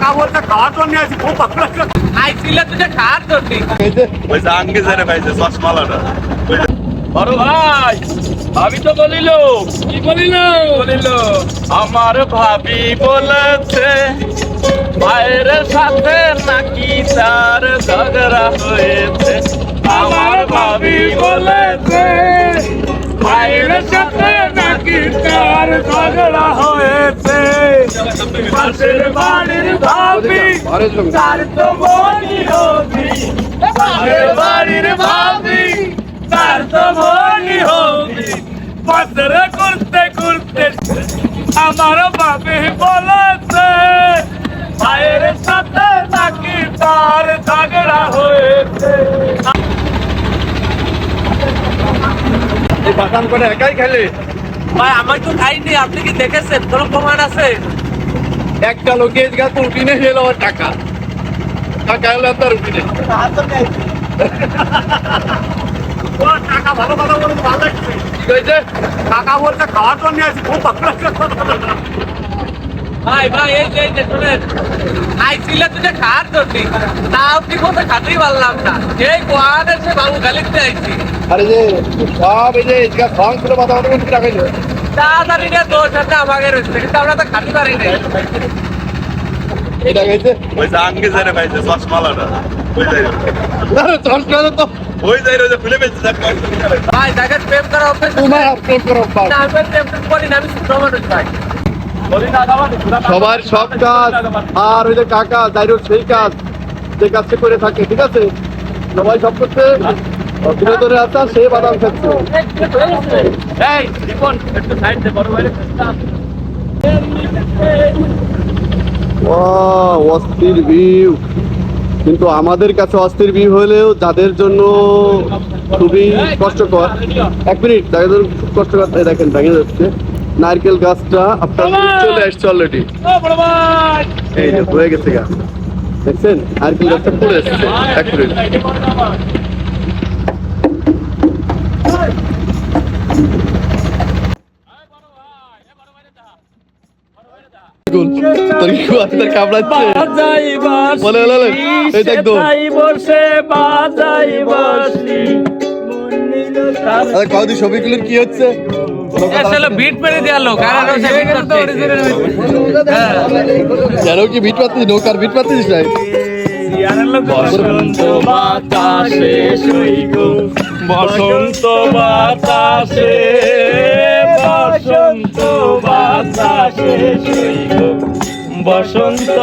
টাকা বলতে খাওয়ার জন্য আছি খুব আইছিল তুই খাওয়ার জন্য ওই যে আঙ্গে যারে পাইছে চশমালাটা বড় ভাই ভাবি তো বলিল কি বলিল আমার ভাবি বলেছে ভাইয়ের সাথে নাকি তার ঝগড়া হয়েছে। আমার ভাবি বলেছে ভাইয়ের সাথে নাকি তার ঝগড়া হয়েছে। পাশের বাড়ির ভাবি তার তো মনি হবি, পাশের বাড়ির ভাবি তার তো মনি হবি। পাশরে করতে করতে আমার ভাবি বলেছে ভাইয়ের সাথে নাকি তার ঝগড়া হয়েছে। বাগান করে একাই খেলে ভাই আমার তো খাইনি, আপনি কি দেখেছেন কোনো প্রমাণ আছে? একটা লোকের গাছ উঠিনে গেল টাকা টাকা এলো তার উঠিনে টাকা ভালো কথা বলতে ভালো লাগছে। কি হয়েছে? টাকা বলতে খাওয়ার জন্য আছি খুব ভাই ভাই এই যে শুনেন, আইছিল তুই খাওয়ার জন্য, তাও কি কথা খাতেই পারলাম না। এই কোয়াদ এসে বাবু গালিতে আইছি, আরে যে সব এই যে গাছ ভাঙ করে মাথা মাথা করে টাকা নিল। তাড়াতাড়ি নিয়ে দোষ আছে আমাকে রয়েছে, কিন্তু আমরা তো খাতে পারি না। এটা গেছে ওই যে আঙ্গে যারে পাইছে চশমালাটা ওই যাই চশমা তো ওই যাই রয়েছে খুলে পেয়েছে। ভাই দেখেন প্রেম করা অভ্যেস তোমার প্রেম করো না, আমি প্রেম করি না, আমি শুদ্ধ মানুষ ভাই। সবার সব কাজ আর ওই যে কাকা যাই সেই কাজ যে কাজটা করে থাকে, ঠিক আছে? সবাই সব করছে, বিনোদনের আচ্ছা সে বাদাম খাচ্ছে। এই জীবন একটু সাইড দে, বড় ভাইরে অস্থির ভিউ, কিন্তু আমাদের কাছে অস্থির ভিউ হলেও যাদের জন্য খুবই কষ্টকর। এক মিনিট, যাদের জন্য খুব কষ্টকর, তাই দেখেন ভেঙে যাচ্ছে নারকেল গাছটা। আপনার চলে আসছে অলরেডি, এই যে হয়ে গেছে গা, দেখছেন নারকেল গাছটা পড়ে এসছে। এক মিনিট, তোর কি কুয়াশার কামড়াচ্ছে? বলে বলে এই দেখ তো কদি ছবিগুলোর কি হচ্ছে? আসলে বিট মেরে দেওয়া লোক আর যেন কি বিট পাচ্ছিস, নৌকার বিট পাচ্ছিস নাই? বসন্ত বাতাসে বসন্ত বাতাসে বসন্ত বাতাসে বসন্ত